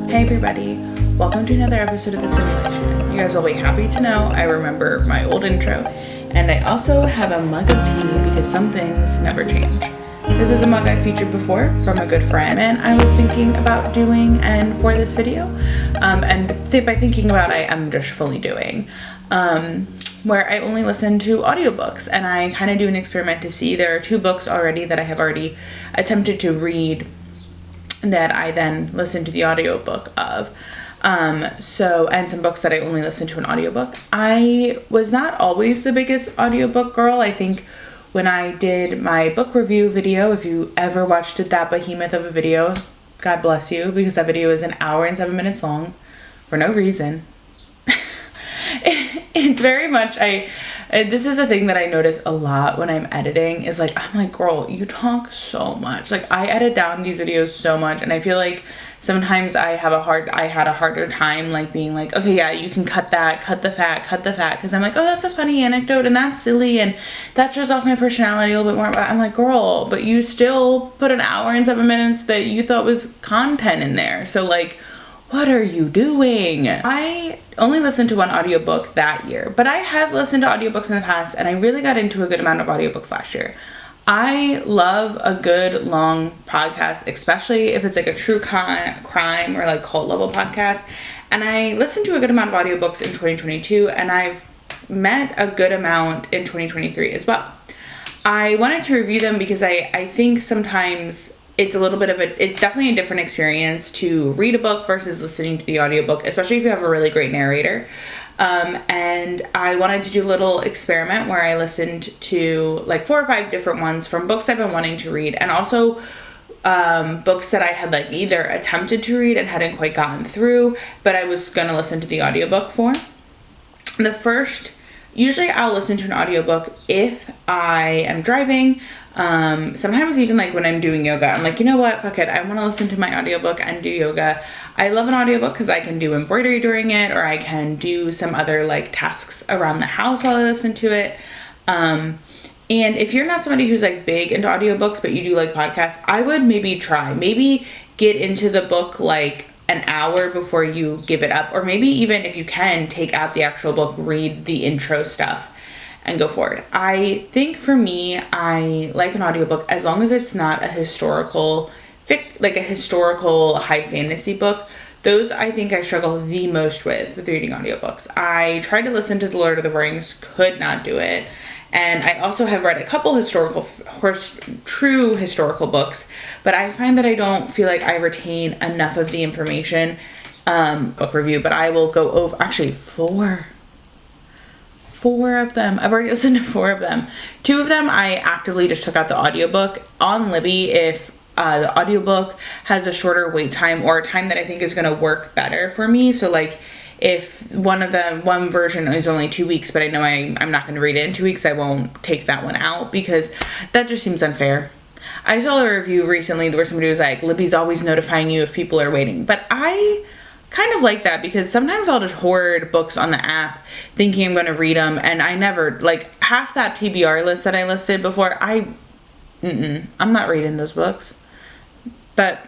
Hey everybody, welcome to another episode of The Simulation. You guys will be happy to know I remember my old intro, and I also have a mug of tea because some things never change. This is a mug I featured before from a good friend, and I was thinking about doing and for this video, and by thinking about I am just fully doing, where I only listen to audiobooks, and I kind of do an experiment to see. There are 2 books already that I have already attempted to read that I then listen to the audiobook of. And some books that I only listen to an audiobook. I was not always the biggest audiobook girl. I think when I did my book review video, if you ever watched it, that behemoth of a video, God bless you, because that video is 1 hour and 7 minutes long for no reason. It's very much, this is a thing that I notice a lot when I'm editing, is like, I'm like, girl, you talk so much. Like, I edit down these videos so much, and I feel like sometimes I had a harder time, like, being like, okay, yeah, you can cut that, cut the fat, because I'm like, oh, that's a funny anecdote, and that's silly, and that shows off my personality a little bit more. But I'm like, girl, but you still put 1 hour and 7 minutes that you thought was content in there. So, like, what are you doing? I only listened to one audiobook that year, but I have listened to audiobooks in the past, and I really got into a good amount of audiobooks last year. I love a good long podcast, especially if it's like a true crime or like cult level podcast. And I listened to a good amount of audiobooks in 2022, and I've met a good amount in 2023 as well. I wanted to review them because I think sometimes it's it's definitely a different experience to read a book versus listening to the audiobook, especially if you have a really great narrator. And I wanted to do a little experiment where I listened to like 4 or 5 different ones from books I've been wanting to read, and also books that I had like either attempted to read and hadn't quite gotten through, but I was going to listen to the audiobook for. Usually I'll listen to an audiobook if I am driving. Sometimes even like when I'm doing yoga, I'm like, you know what, fuck it, I want to listen to my audiobook and do yoga. I love an audiobook because I can do embroidery during it, or I can do some other like tasks around the house while I listen to it. And if you're not somebody who's like big into audiobooks, but you do like podcasts, I would maybe get into the book like an hour before you give it up, or maybe even if you can take out the actual book, read the intro stuff and go forward. I think for me, I like an audiobook as long as it's not a historical high fantasy book. Those I think I struggle the most with reading audiobooks. I tried to listen to The Lord of the Rings, could not do it. And I also have read a couple true historical books, but I find that I don't feel like I retain enough of the information. Book review, but I will go over, actually 4 of them. I've already listened to 4 of them. 2 of them I actively just took out the audiobook. On Libby, if the audiobook has a shorter wait time, or a time that I think is going to work better for me, so like if one version is only 2 weeks, but I know I'm not going to read it in 2 weeks, I won't take that one out because that just seems unfair. I saw a review recently where somebody was like, Libby's always notifying you if people are waiting. But I kind of like that because sometimes I'll just hoard books on the app thinking I'm going to read them, and I never, like, half that TBR list that I listed before, I'm not reading those books. But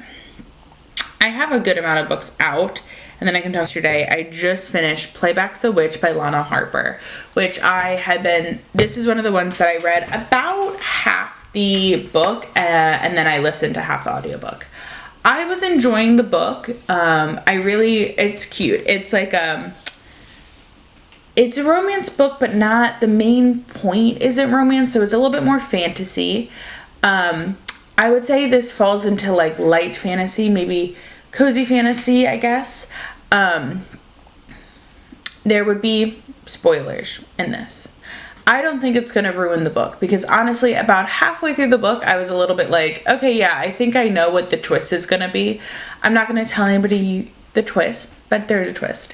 I have a good amount of books out. And then I can tell you today, I just finished Payback's a Witch by Lana Harper, which this is one of the ones that I read about half the book, and then I listened to half the audiobook. I was enjoying the book. It's cute. It's like, it's a romance book, but not, the main point isn't romance, so it's a little bit more fantasy. I would say this falls into like light fantasy, maybe cozy fantasy, I guess. There would be spoilers in this. I don't think it's going to ruin the book because honestly, about halfway through the book, I was a little bit like, okay, yeah, I think I know what the twist is going to be. I'm not going to tell anybody the twist, but there's a twist.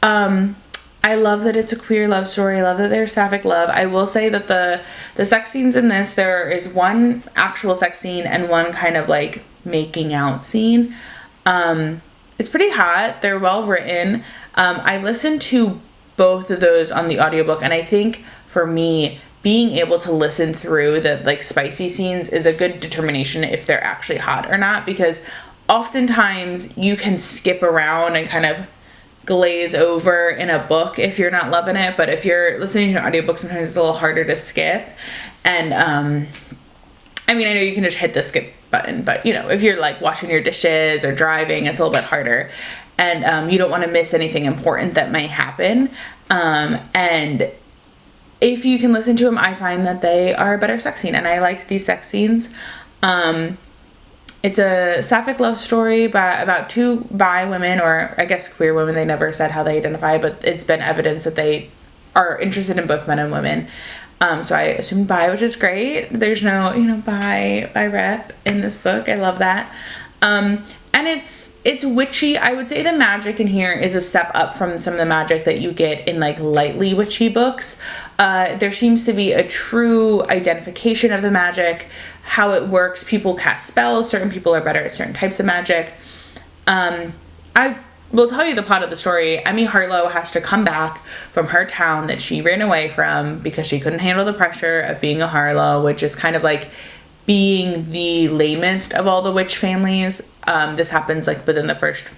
I love that it's a queer love story. I love that there's sapphic love. I will say that the sex scenes in this, there is one actual sex scene and one kind of like making out scene. It's pretty hot. They're well written. I listened to both of those on the audiobook, and I think for me, being able to listen through the like spicy scenes is a good determination if they're actually hot or not, because oftentimes you can skip around and kind of glaze over in a book if you're not loving it, but if you're listening to an audiobook, sometimes it's a little harder to skip. And I mean, I know you can just hit the skip button, but you know, if you're like washing your dishes or driving, it's a little bit harder, and you don't want to miss anything important that might happen. And if you can listen to them, I find that they are a better sex scene, and I like these sex scenes. It's a sapphic love story about two bi women, or I guess queer women. They never said how they identify, but it's been evidence that they are interested in both men and women. So I assume bi, which is great. There's no, bi rep in this book. I love that. And it's witchy. I would say the magic in here is a step up from some of the magic that you get in like lightly witchy books. There seems to be a true identification of the magic, how it works. People cast spells. Certain people are better at certain types of magic. I will tell you the plot of the story. Emmy Harlow has to come back from her town that she ran away from because she couldn't handle the pressure of being a Harlow, which is kind of like being the lamest of all the witch families. This happens like within the first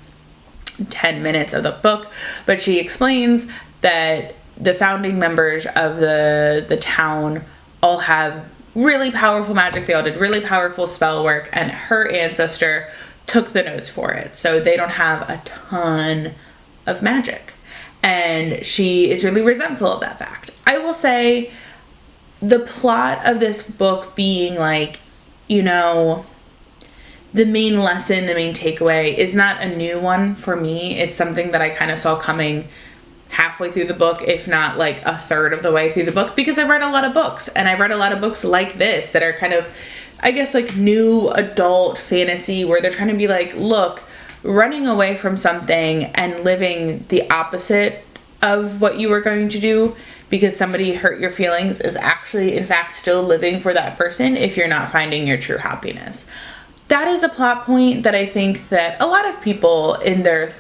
10 minutes of the book, but she explains that the founding members of the town all have really powerful magic. They all did really powerful spell work, and her ancestor took the notes for it. So they don't have a ton of magic. And she is really resentful of that fact. I will say the plot of this book being like, the main lesson, the main takeaway is not a new one for me. It's something that I kind of saw coming halfway through the book, if not like a third of the way through the book, because I've read a lot of books, and I've read a lot of books like this that are kind of, I guess, like new adult fantasy, where they're trying to be like, look, running away from something and living the opposite of what you were going to do because somebody hurt your feelings is actually, in fact, still living for that person if you're not finding your true happiness. That is a plot point that I think that a lot of people in their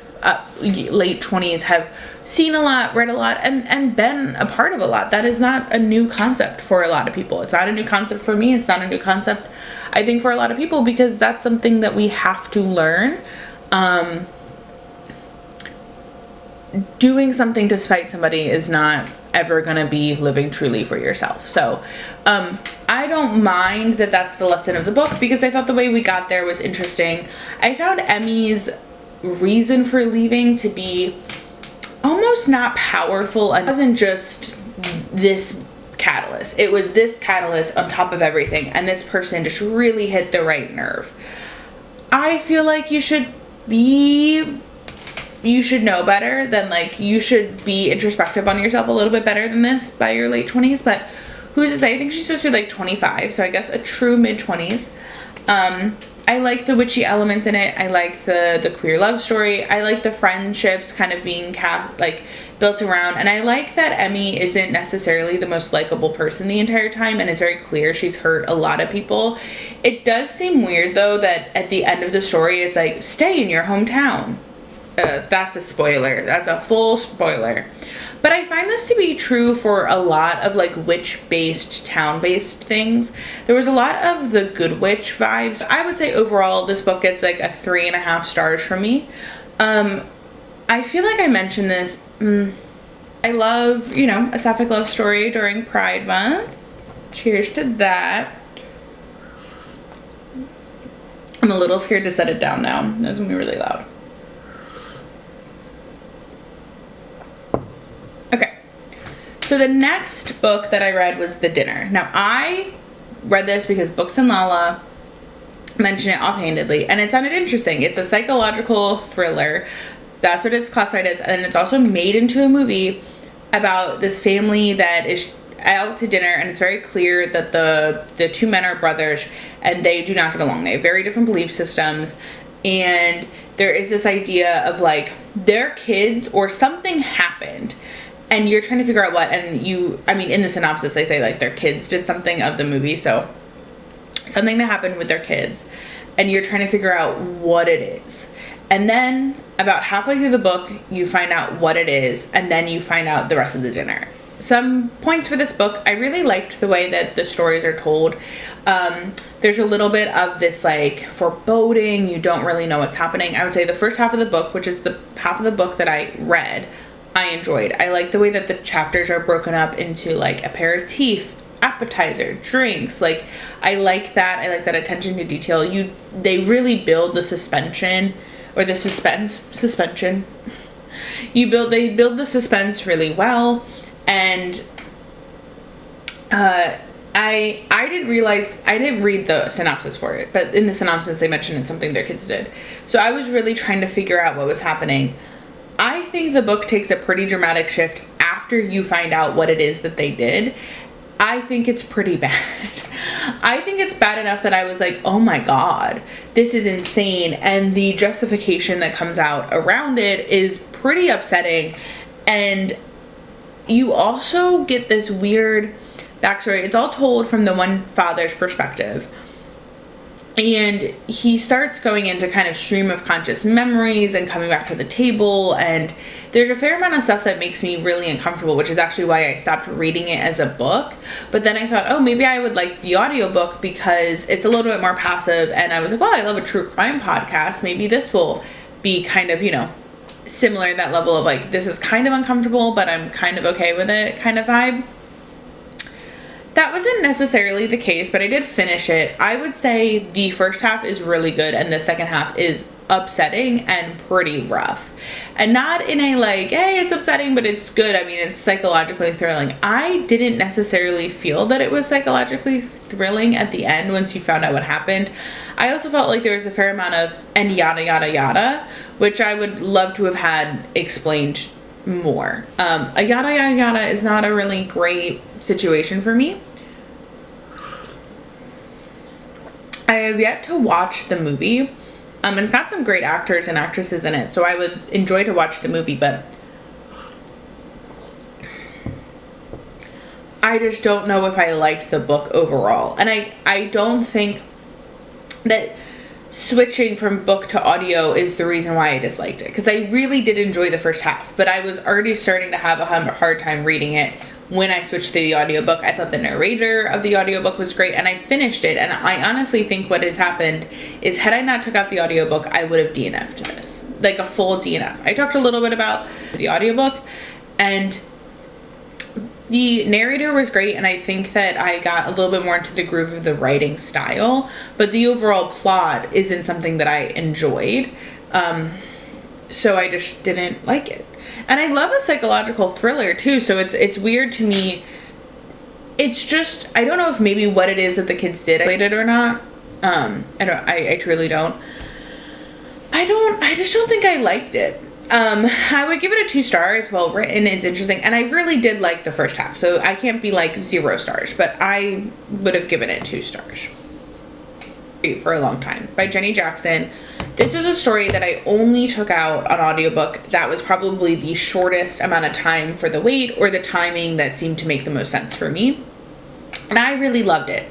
late 20s have seen a lot, read a lot, and been a part of a lot. That is not a new concept for a lot of people. It's not a new concept for me. It's not a new concept, I think, for a lot of people, because that's something that we have to learn. Doing something to spite somebody is not ever going to be living truly for yourself. So I don't mind that that's the lesson of the book, because I thought the way we got there was interesting. I found Emmy's reason for leaving to be almost not powerful, and it wasn't just this catalyst. It was this catalyst on top of everything, and this person just really hit the right nerve. I feel like you should know better than, like, you should be introspective on yourself a little bit better than this by your late 20s, but who's to say? I think she's supposed to be like 25, so I guess a true mid-20s. I like the witchy elements in it. I like the queer love story. I like the friendships kind of being built around, and I like that Emmy isn't necessarily the most likable person the entire time, and it's very clear she's hurt a lot of people. It does seem weird, though, that at the end of the story it's like, stay in your hometown. That's a spoiler. That's a full spoiler. But I find this to be true for a lot of like witch-based, town-based things. There was a lot of the Good Witch vibes. I would say overall this book gets like a 3.5 stars from me. I feel like I mentioned this. I love, a sapphic love story during Pride Month. Cheers to that. I'm a little scared to set it down now. That's gonna be really loud. So the next book that I read was The Dinner. Now, I read this because Books and Lala mentioned it offhandedly, and it sounded interesting. It's a psychological thriller. That's what it's classified as, and it's also made into a movie about this family that is out to dinner, and it's very clear that the two men are brothers, and they do not get along. They have very different belief systems, and there is this idea of, like, their kids or something happened, and you're trying to figure out what, and in the synopsis, they say, like, their kids did something of the movie, so something that happened with their kids, and you're trying to figure out what it is. And then, about halfway through the book, you find out what it is, and then you find out the rest of the dinner. some points for this book. I really liked the way that the stories are told. There's a little bit of this like foreboding, you don't really know what's happening. I would say the first half of the book, which is the half of the book that I read, I enjoyed. I like the way that the chapters are broken up into like aperitif, appetizer, drinks. Like I like that. I like that attention to detail. They really build the suspension or the suspension. They build the suspense really well. And I didn't realize, I didn't read the synopsis for it, but in the synopsis they mentioned it's something their kids did. So I was really trying to figure out what was happening. I think the book takes a pretty dramatic shift after you find out what it is that they did. I think it's pretty bad. I think it's bad enough that I was like, oh my God, this is insane. And the justification that comes out around it is pretty upsetting. And you also get this weird backstory. It's all told from the one father's perspective. And he starts going into kind of stream of conscious memories and coming back to the table. And there's a fair amount of stuff that makes me really uncomfortable, which is actually why I stopped reading it as a book. But then I thought, oh, maybe I would like the audiobook because it's a little bit more passive. And I was like, well, I love a true crime podcast. Maybe this will be kind of, similar, that level of like, this is kind of uncomfortable, but I'm kind of okay with it kind of vibe. That wasn't necessarily the case, but I did finish it. I would say the first half is really good and the second half is upsetting and pretty rough. And not in a like, hey, it's upsetting, but it's good. I mean, it's psychologically thrilling. I didn't necessarily feel that it was psychologically thrilling at the end once you found out what happened. I also felt like there was a fair amount of and yada, yada, yada, which I would love to have had explained more. A yada, yada, yada is not a really great situation for me. I have yet to watch the movie. And it's got some great actors and actresses in it, so I would enjoy to watch the movie, but I just don't know if I liked the book overall. And I don't think that switching from book to audio is the reason why I disliked it, because I really did enjoy the first half, but I was already starting to have a hard time reading it when I switched to the audiobook. I thought the narrator of the audiobook was great, and I finished it, and I honestly think what has happened is had I not took out the audiobook, I would have DNF'd this, like a full DNF. I talked a little bit about the audiobook, and the narrator was great, and I think that I got a little bit more into the groove of the writing style, but the overall plot isn't something that I enjoyed, so I just didn't like it. And I love a psychological thriller too, so it's weird to me. It's just, I don't know if maybe what it is that the kids did related or not. I truly don't. I just don't think I liked it. I would give it a 2 stars. It's well written, it's interesting, and I really did like the first half, so I can't be like 0 stars, but I would have given it 2 stars. For a Long Time by Jenny Jackson. This is a story that I only took out on audiobook. That was probably the shortest amount of time for the wait, or the timing that seemed to make the most sense for me. And I really loved it.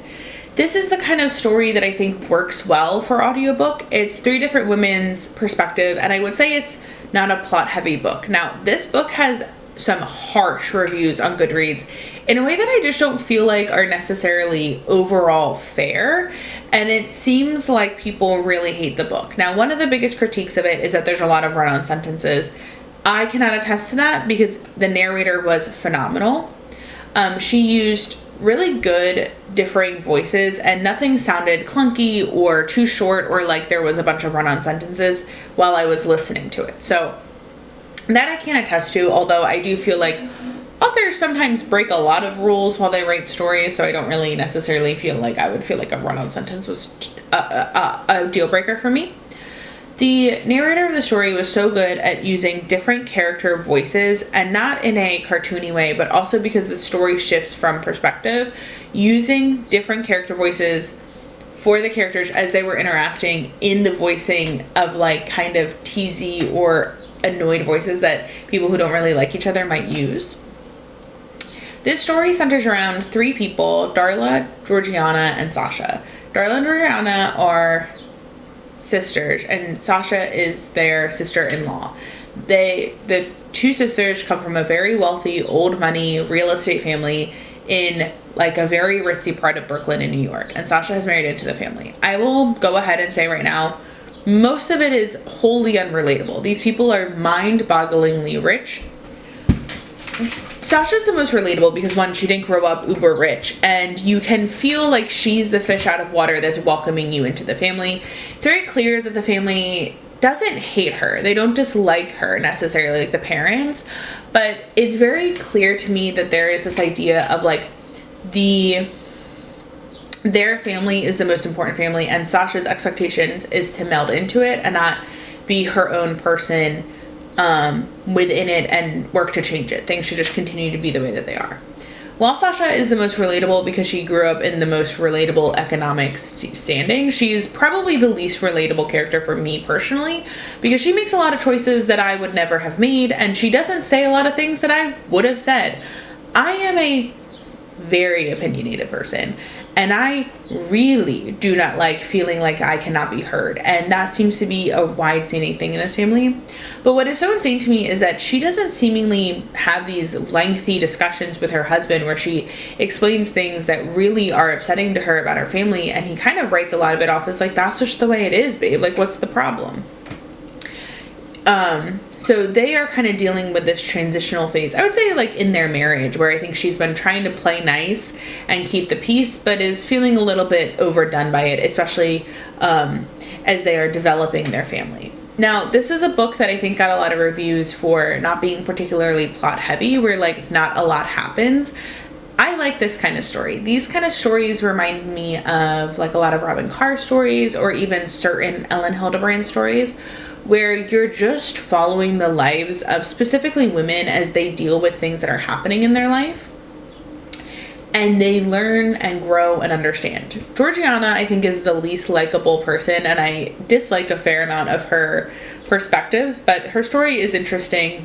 This is the kind of story that I think works well for audiobook. It's 3 different women's perspective, and I would say it's not a plot-heavy book. Now, this book has some harsh reviews on Goodreads in a way that I just don't feel like are necessarily overall fair, and it seems like people really hate the book. Now, one of the biggest critiques of it is that there's a lot of run-on sentences. I cannot attest to that because the narrator was phenomenal. She used really good differing voices, and nothing sounded clunky or too short or like there was a bunch of run-on sentences while I was listening to it. So that I can attest to, although I do feel like authors sometimes break a lot of rules while they write stories, so I don't really necessarily feel like I would feel like a run-on sentence was a deal breaker for me. The narrator of the story was so good at using different character voices, and not in a cartoony way, but also because the story shifts from perspective, using different character voices for the characters as they were interacting in the voicing of like kind of teasy or annoyed voices that people who don't really like each other might use. This story centers around 3 people, Darla, Georgiana, and Sasha. Darla and Georgiana are sisters, and Sasha is their sister-in-law. The two sisters come from a very wealthy, old money real estate family in like a very ritzy part of Brooklyn in New York, and Sasha has married into the family. I will go ahead and say right now, most of it is wholly unrelatable. These people are mind-bogglingly rich. Sasha's the most relatable because, one, she didn't grow up uber rich, and you can feel like she's the fish out of water that's welcoming you into the family. It's very clear that the family doesn't hate her. They don't dislike her necessarily, like the parents, but it's very clear to me that there is this idea of like their family is the most important family, and Sasha's expectations is to meld into it and not be her own person within it and work to change it. Things should just continue to be the way that they are. While Sasha is the most relatable because she grew up in the most relatable economic standing, she's probably the least relatable character for me personally, because she makes a lot of choices that I would never have made, and she doesn't say a lot of things that I would have said. I am a very opinionated person, and I really do not like feeling like I cannot be heard, and that seems to be a wide-standing thing in this family. But what is so insane to me is that she doesn't seemingly have these lengthy discussions with her husband where she explains things that really are upsetting to her about her family, and he kind of writes a lot of it off as like, that's just the way it is, babe, like what's the problem? So they are kind of dealing with this transitional phase, I would say, like in their marriage, where I think she's been trying to play nice and keep the peace, but is feeling a little bit overdone by it, especially as they are developing their family. Now, this is a book that I think got a lot of reviews for not being particularly plot heavy, where like not a lot happens. I like this kind of story. These kind of stories remind me of like a lot of Robin Carr stories, or even certain Ellen Hildebrand stories, where you're just following the lives of specifically women as they deal with things that are happening in their life, and they learn and grow and understand. Georgiana, I think, is the least likable person, and I disliked a fair amount of her perspectives, but her story is interesting.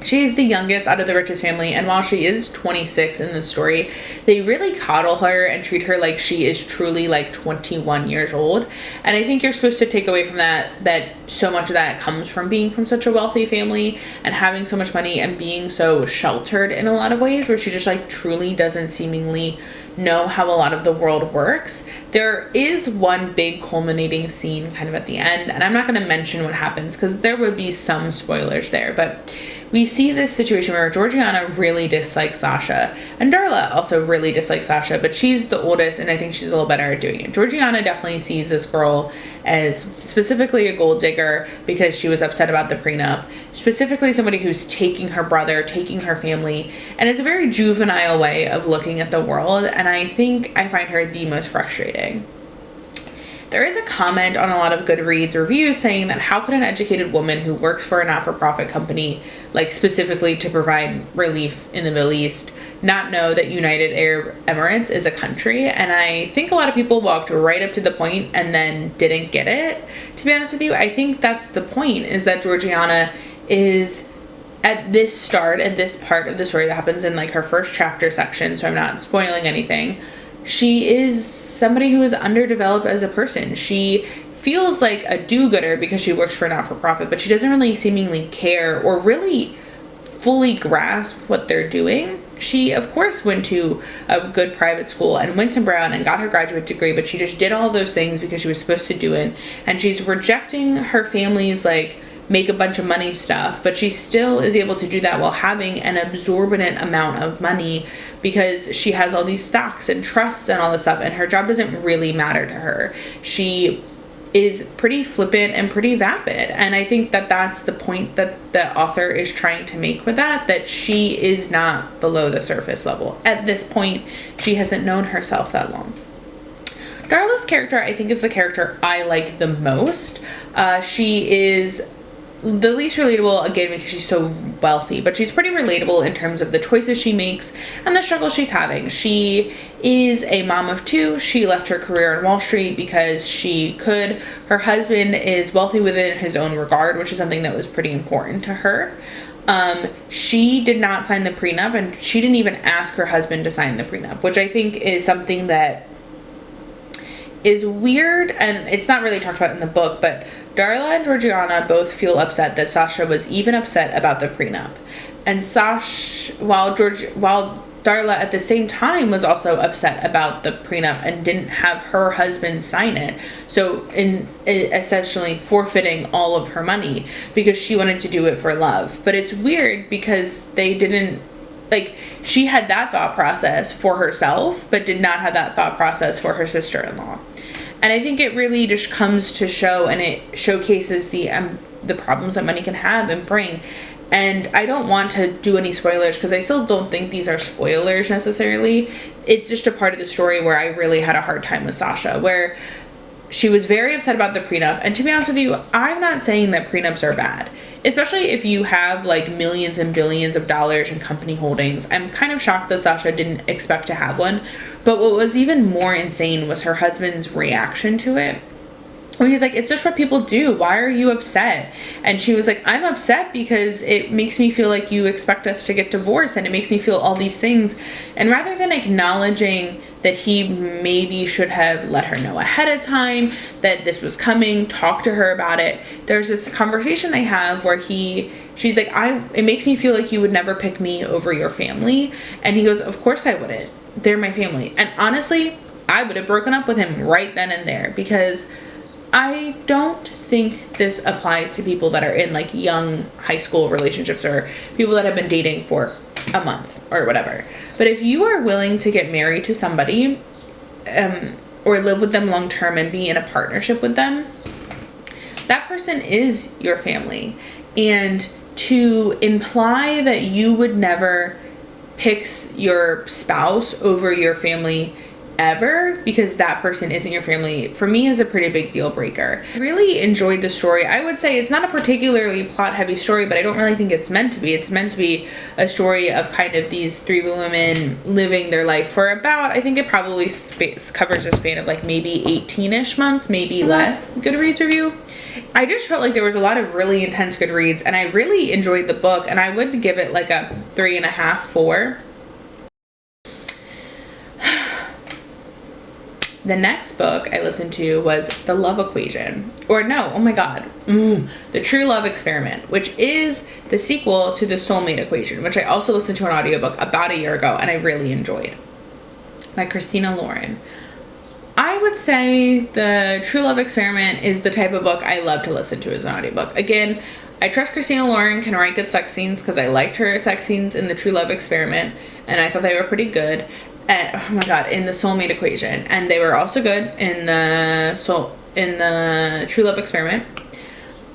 She's the youngest out of the richest family, and while she is 26 in the story, they really coddle her and treat her like she is truly like 21 years old. And I think you're supposed to take away from that so much of that comes from being from such a wealthy family and having so much money and being so sheltered in a lot of ways, where she just like truly doesn't seemingly know how a lot of the world works. There is one big culminating scene kind of at the end, and I'm not going to mention what happens because there would be some spoilers there, but we see this situation where Georgiana really dislikes Sasha, and Darla also really dislikes Sasha, but she's the oldest, and I think she's a little better at doing it. Georgiana definitely sees this girl as specifically a gold digger because she was upset about the prenup, specifically somebody who's taking her brother, taking her family, and it's a very juvenile way of looking at the world, and I think I find her the most frustrating. There is a comment on a lot of Goodreads reviews saying that how could an educated woman who works for a not-for-profit company, like specifically to provide relief in the Middle East, not know that United Arab Emirates is a country? And I think a lot of people walked right up to the point and then didn't get it, to be honest with you. I think that's the point, is that Georgiana is at this part of the story that happens in like her first chapter section, so I'm not spoiling anything. She is somebody who is underdeveloped as a person. She feels like a do-gooder because she works for a not-for-profit, but she doesn't really seemingly care or really fully grasp what they're doing. She, of course, went to a good private school and went to Brown and got her graduate degree, but she just did all those things because she was supposed to do it. And she's rejecting her family's, like, make a bunch of money stuff, but she still is able to do that while having an exorbitant amount of money because she has all these stocks and trusts and all this stuff, and her job doesn't really matter to her. She is pretty flippant and pretty vapid, and I think that that's the point that the author is trying to make with that she is not below the surface level. At this point, she hasn't known herself that long. Darla's character, I think, is the character I like the most. She is the least relatable, again, because she's so wealthy, but she's pretty relatable in terms of the choices she makes and the struggles she's having. She is a mom of two. She left her career on Wall Street because she could. Her husband is wealthy within his own regard, which is something that was pretty important to her. She did not sign the prenup, and she didn't even ask her husband to sign the prenup, which I think is something that is weird, and it's not really talked about in the book, but Darla and Georgiana both feel upset that Sasha was even upset about the prenup. And while Darla at the same time was also upset about the prenup and didn't have her husband sign it, so essentially forfeiting all of her money because she wanted to do it for love. But it's weird because they didn't, like, she had that thought process for herself, but did not have that thought process for her sister-in-law. And I think it really just comes to show, and it showcases the problems that money can have and bring. And I don't want to do any spoilers because I still don't think these are spoilers necessarily. It's just a part of the story where I really had a hard time with Sasha, where she was very upset about the prenup. And to be honest with you, I'm not saying that prenups are bad, especially if you have like millions and billions of dollars in company holdings. I'm kind of shocked that Sasha didn't expect to have one. But what was even more insane was her husband's reaction to it. When he's like, it's just what people do. Why are you upset? And she was like, I'm upset because it makes me feel like you expect us to get divorced, and it makes me feel all these things. And rather than acknowledging that he maybe should have let her know ahead of time that this was coming, talk to her about it, there's this conversation they have where she's like, it makes me feel like you would never pick me over your family. And he goes, of course I wouldn't. They're my family. And honestly, I would have broken up with him right then and there, because I don't think this applies to people that are in like young high school relationships or people that have been dating for a month or whatever. But if you are willing to get married to somebody or live with them long term and be in a partnership with them, that person is your family. And to imply that you would never pick your spouse over your family ever because that person isn't your family, for me, is a pretty big deal breaker. I really enjoyed the story. I would say it's not a particularly plot heavy story, but I don't really think it's meant to be. It's meant to be a story of kind of these three women living their life for about, I think it probably covers a span of like maybe 18-ish months, maybe less. Goodreads review. I just felt like there was a lot of really intense Goodreads, and I really enjoyed the book, and I would give it like a 3.5, 4. The next book I listened to was The Love Equation. The True Love Experiment, which is the sequel to The Soulmate Equation, which I also listened to an audiobook about a year ago and I really enjoyed, by Christina Lauren. I would say The True Love Experiment is the type of book I love to listen to as an audiobook. Again, I trust Christina Lauren can write good sex scenes because I liked her sex scenes in The True Love Experiment and I thought they were pretty good. And, oh my god, in The Soulmate Equation, and they were also good in the True Love Experiment.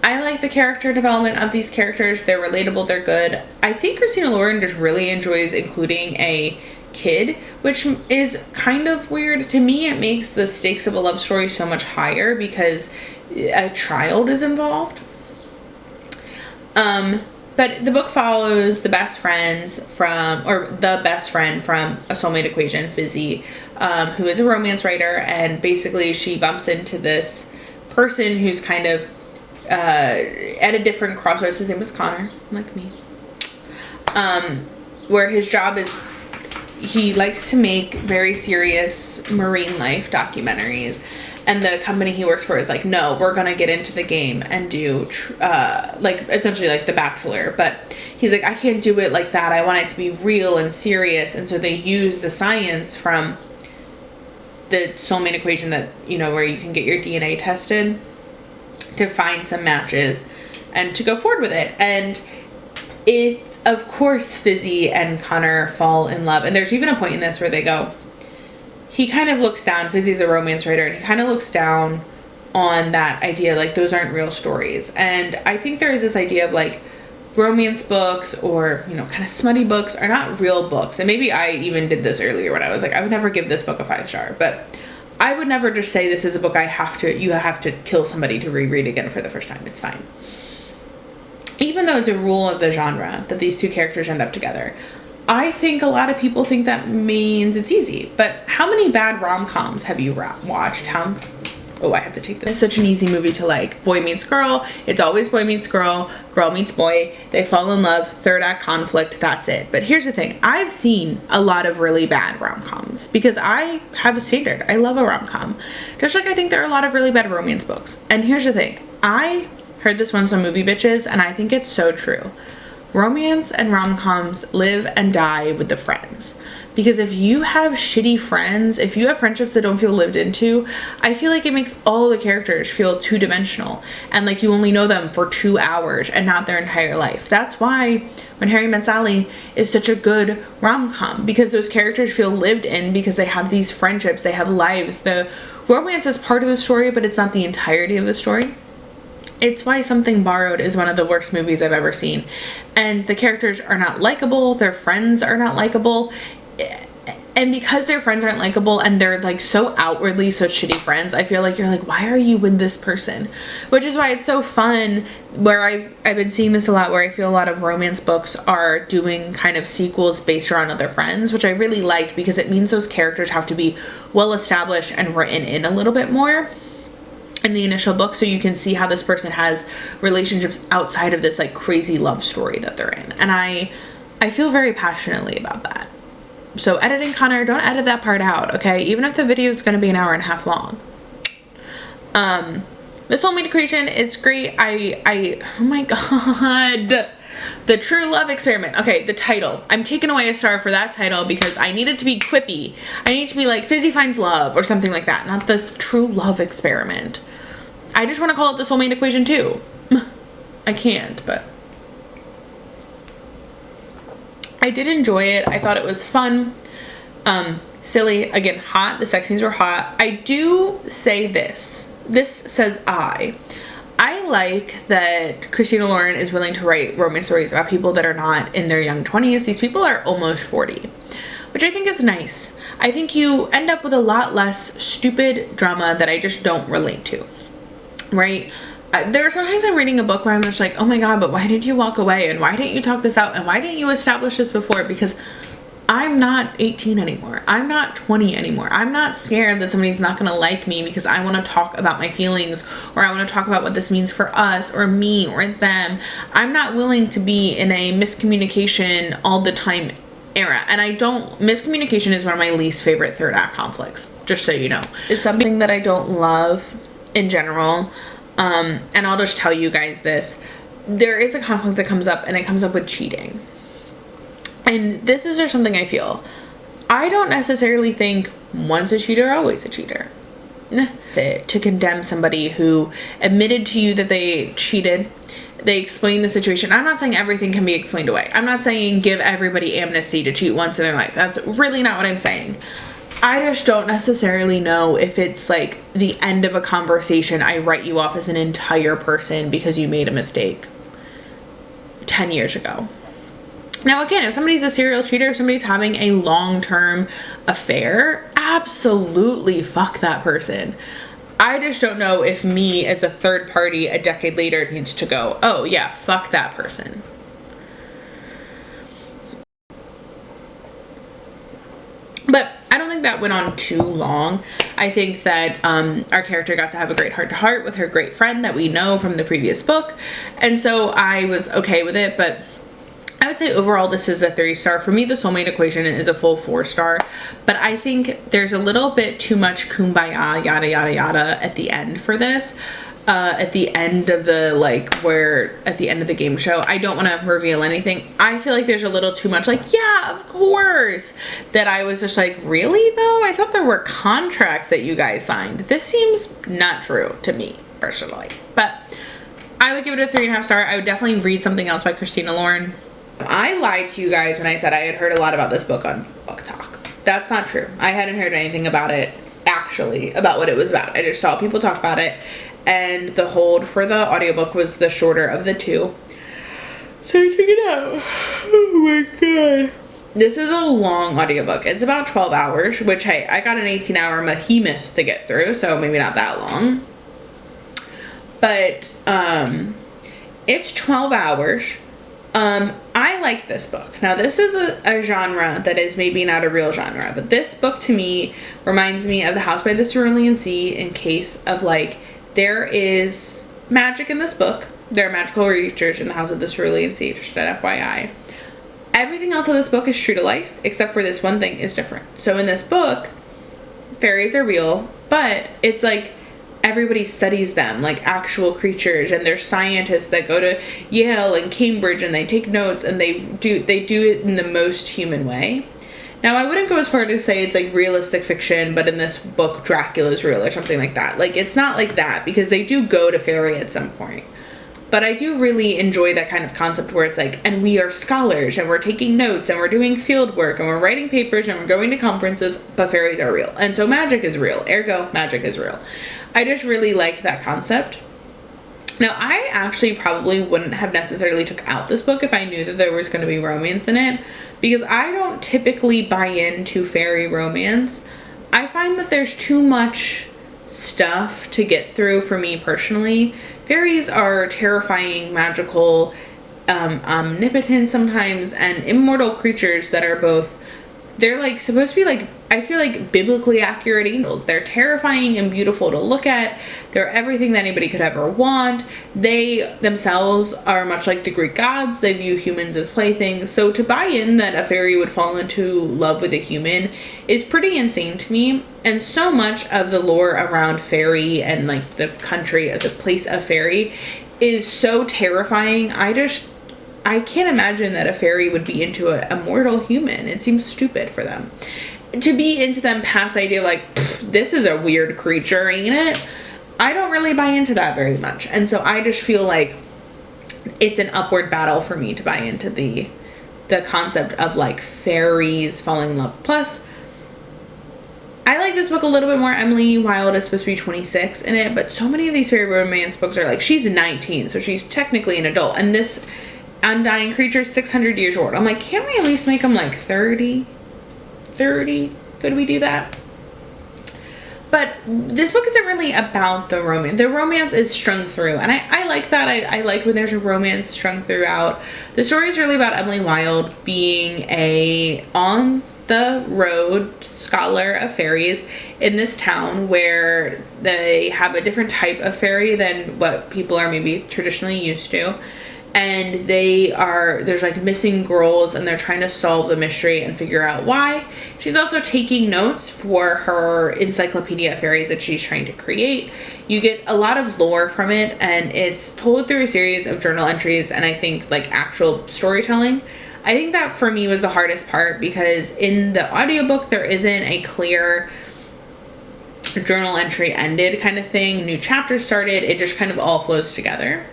I like the character development of these characters. They're relatable, they're good. I think Christina Lauren just really enjoys including a kid, which is kind of weird. To me, it makes the stakes of a love story so much higher because a child is involved. But the book follows the best friend from A Soulmate Equation, Fizzy, who is a romance writer, and basically she bumps into this person who's kind of at a different crossroads. His name is Connor, like me, where his job is, he likes to make very serious marine life documentaries. And the company he works for is like, no, we're going to get into the game and do, essentially like The Bachelor. But he's like, I can't do it like that. I want it to be real and serious. And so they use the science from the Soulmate Equation that, where you can get your DNA tested to find some matches and to go forward with it. And of course, Fizzy and Connor fall in love. And there's even a point in this where they go, he kind of looks down, Fizzy's a romance writer, and he kind of looks down on that idea, like, those aren't real stories. And I think there is this idea of, like, romance books or, kind of smutty books are not real books. And maybe I even did this earlier when I was like, I would never give this book a 5-star. But I would never just say this is a book you have to kill somebody to reread again for the first time. It's fine. Even though it's a rule of the genre that these two characters end up together, I think a lot of people think that means it's easy. But how many bad rom-coms have you watched? oh, I have to take this. It's such an easy movie to like. Boy meets girl. It's always boy meets girl. Girl meets boy. They fall in love. Third act conflict. That's it. But here's the thing. I've seen a lot of really bad rom-coms because I have a standard. I love a rom-com. Just like I think there are a lot of really bad romance books. And here's the thing. I heard this once on Movie Bitches, and I think it's so true. Romance and rom-coms live and die with the friends. Because if you have shitty friends, if you have friendships that don't feel lived into, I feel like it makes all the characters feel two-dimensional. And like you only know them for 2 hours and not their entire life. That's why When Harry Met Sally is such a good rom-com. Because those characters feel lived in because they have these friendships, they have lives. The romance is part of the story, but it's not the entirety of the story. It's why Something Borrowed is one of the worst movies I've ever seen. And the characters are not likable, their friends are not likable. And because their friends aren't likable and they're like so outwardly such shitty friends, I feel like you're like, why are you with this person? Which is why it's so fun where I've been seeing this a lot, where I feel a lot of romance books are doing kind of sequels based around other friends, which I really like because it means those characters have to be well established and written in a little bit more in the initial book, so you can see how this person has relationships outside of this like crazy love story that they're in. And I feel very passionately about that. So editing, Connor, don't edit that part out, okay? Even if the video is going to be an hour and a half long. This Soulmate Equation, it's great. Oh my god. The True Love Experiment. Okay, the title. I'm taking away a star for that title because I need it to be quippy. I need it to be like Fizzy Finds Love or something like that. Not the True Love Experiment. I just want to call it the Soulmate Equation too. I can't, but I did enjoy it. I thought it was fun. Silly. Again, hot. The sex scenes were hot. I do say this. This says I like that Christina Lauren is willing to write romance stories about people that are not in their young 20s. These people are almost 40, which I think is nice. I think you end up with a lot less stupid drama that I just don't relate to, right? There are sometimes I'm reading a book where I'm just like, oh my god, but why did you walk away? And why didn't you talk this out? And why didn't you establish this before? Because I'm not 18 anymore. I'm not 20 anymore. I'm not scared that somebody's not going to like me because I want to talk about my feelings, or I want to talk about what this means for us or me or them. I'm not willing to be in a miscommunication all the time era. And miscommunication is one of my least favorite third act conflicts, just so you know. It's something that I don't love in general. And I'll just tell you guys this. There is a conflict that comes up, and it comes up with cheating. And this is just something I feel. I don't necessarily think once a cheater, always a cheater. To condemn somebody who admitted to you that they cheated, they explained the situation. I'm not saying everything can be explained away. I'm not saying give everybody amnesty to cheat once in their life. That's really not what I'm saying. I just don't necessarily know if it's like the end of a conversation, I write you off as an entire person because you made a mistake 10 years ago. Now again, if somebody's a serial cheater, if somebody's having a long-term affair, absolutely fuck that person. I just don't know if me as a third party a decade later needs to go, oh yeah, fuck that person. But I don't think that went on too long. I think that our character got to have a great heart-to-heart with her great friend that we know from the previous book. And so I was okay with it, but I would say overall this is a 3-star. For me, the Soulmate Equation is a full 4-star. But I think there's a little bit too much kumbaya, yada, yada, yada at the end for this. At the end of the, at the end of the game show. I don't want to reveal anything. I feel like there's a little too much, yeah, of course. That I was just like, really though? I thought there were contracts that you guys signed. This seems not true to me, personally. But I would give it a 3.5 star. I would definitely read something else by Christina Lauren. I lied to you guys when I said I had heard a lot about this book on Book Talk. That's not true. I hadn't heard anything about it, actually, about what it was about. I just saw people talk about it. And the hold for the audiobook was the shorter of the two. So I took it out. Oh my god. This is a long audiobook. It's about 12 hours, which, hey, I got an 18-hour behemoth to get through, so maybe not that long. But, it's 12 hours. I like this book. Now, this is a genre that is maybe not a real genre, but this book to me reminds me of The House by the Cerulean Sea in case of, like, there is magic in this book. There are magical creatures in the House of the Cerulean Sea, just an FYI. Everything else of this book is true to life, except for this one thing is different. So in this book, fairies are real, but it's like everybody studies them like actual creatures, and there's scientists that go to Yale and Cambridge and they take notes, and they do it in the most human way. Now, I wouldn't go as far to say it's like realistic fiction, but in this book Dracula's real or something like that. Like, it's not like that, because they do go to fairy at some point. But I do really enjoy that kind of concept where it's like, and we are scholars, and we're taking notes, and we're doing field work, and we're writing papers, and we're going to conferences, but fairies are real. And so magic is real. Ergo, magic is real. I just really like that concept. Now, I actually probably wouldn't have necessarily took out this book if I knew that there was going to be romance in it, because I don't typically buy into fairy romance. I find that there's too much stuff to get through for me personally. Fairies are terrifying, magical, omnipotent sometimes, and immortal creatures that are both, they're like supposed to be like, I feel like biblically accurate angels. They're terrifying and beautiful to look at. They're everything that anybody could ever want. They themselves are much like the Greek gods. They view humans as playthings. So to buy in that a fairy would fall into love with a human is pretty insane to me. And so much of the lore around fairy and like the country, the place of fairy, is so terrifying. I can't imagine that a fairy would be into a mortal human. It seems stupid for them. To be into them past the idea like, this is a weird creature, ain't it? I don't really buy into that very much. And so I just feel like it's an upward battle for me to buy into the concept of like fairies falling in love. Plus, I like this book a little bit more. Emily Wilde is supposed to be 26 in it, but so many of these fairy romance books are like, she's 19, so she's technically an adult. And this undying creature is 600 years old. I'm like, can't we at least make them like 30? Could we do that? But this book isn't really about the romance. The romance is strung through, and I like that. I like when there's a romance strung throughout. The story is really about Emily Wilde being a on-the-road scholar of fairies in this town where they have a different type of fairy than what people are maybe traditionally used to. And there's like missing girls, and they're trying to solve the mystery and figure out why. She's also taking notes for her Encyclopedia of Fairies that she's trying to create. You get a lot of lore from it, and it's told through a series of journal entries and I think like actual storytelling. I think that for me was the hardest part, because in the audiobook there isn't a clear journal entry ended kind of thing, new chapter started, it just kind of all flows together.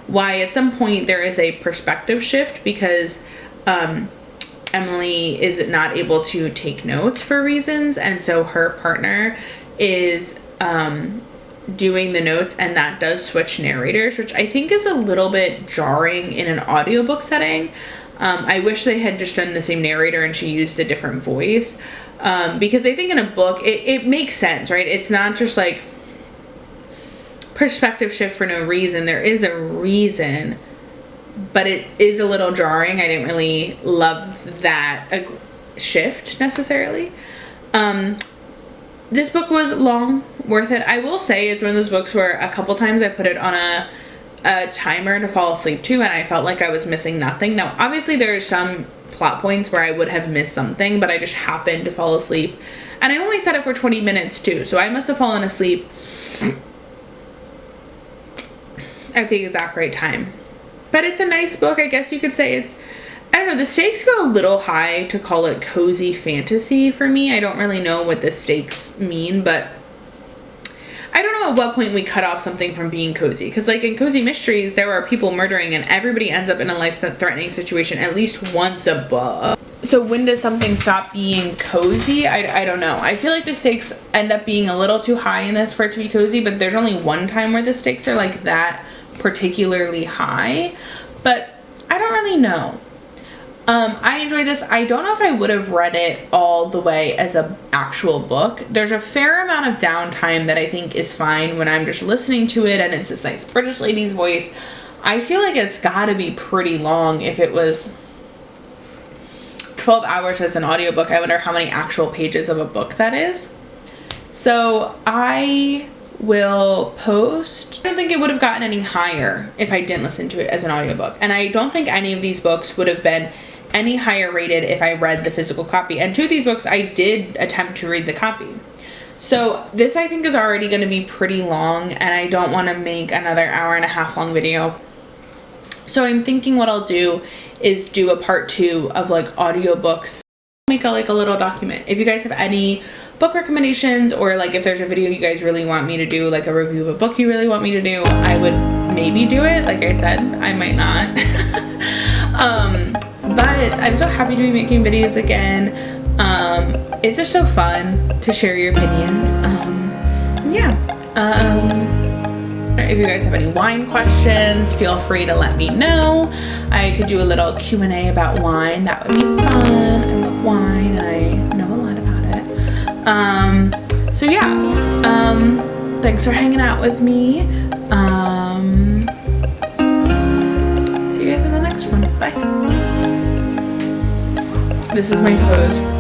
Why at some point there is a perspective shift, because Emily is not able to take notes for reasons, and so her partner is doing the notes, and that does switch narrators, which I think is a little bit jarring in an audiobook setting. I wish they had just done the same narrator and she used a different voice, because I think in a book it makes sense, right? It's not just like perspective shift for no reason. There is a reason, but it is a little jarring. I didn't really love that shift necessarily. This book was long, worth it. I will say it's one of those books where a couple times I put it on a timer to fall asleep to, and I felt like I was missing nothing. Now, obviously there are some plot points where I would have missed something, but I just happened to fall asleep. And I only set it for 20 minutes too, so I must have fallen asleep at the exact right time. But it's a nice book. I guess you could say it's, I don't know, the stakes go a little high to call it cozy fantasy for me. I don't really know what the stakes mean, but I don't know at what point we cut off something from being cozy. Because like in cozy mysteries, there are people murdering and everybody ends up in a life-threatening situation at least once a book. So when does something stop being cozy? I don't know. I feel like the stakes end up being a little too high in this for it to be cozy, but there's only one time where the stakes are like that particularly high, but I don't really know. I enjoyed this. I don't know if I would have read it all the way as an actual book. There's a fair amount of downtime that I think is fine when I'm just listening to it and it's this nice British lady's voice. I feel like it's got to be pretty long if it was 12 hours as an audiobook. I wonder how many actual pages of a book that is. So I will post. I don't think it would have gotten any higher if I didn't listen to it as an audiobook. And I don't think any of these books would have been any higher rated if I read the physical copy. And 2 of these books I did attempt to read the copy. So this I think is already going to be pretty long, and I don't want to make another hour-and-a-half long video. So I'm thinking what I'll do is do a part 2 of like audiobooks. Make a little document. If you guys have any book recommendations, or like if there's a video you guys really want me to do, like a review of a book you really want me to do, I would maybe do it. Like I said, I might not. But I'm so happy to be making videos again. It's just so fun to share your opinions. If you guys have any wine questions, feel free to let me know. I could do a little Q&A about wine. That would be fun. I love wine. I know a lot about it. So yeah, thanks for hanging out with me. See you guys in the next one. Bye. This is my pose.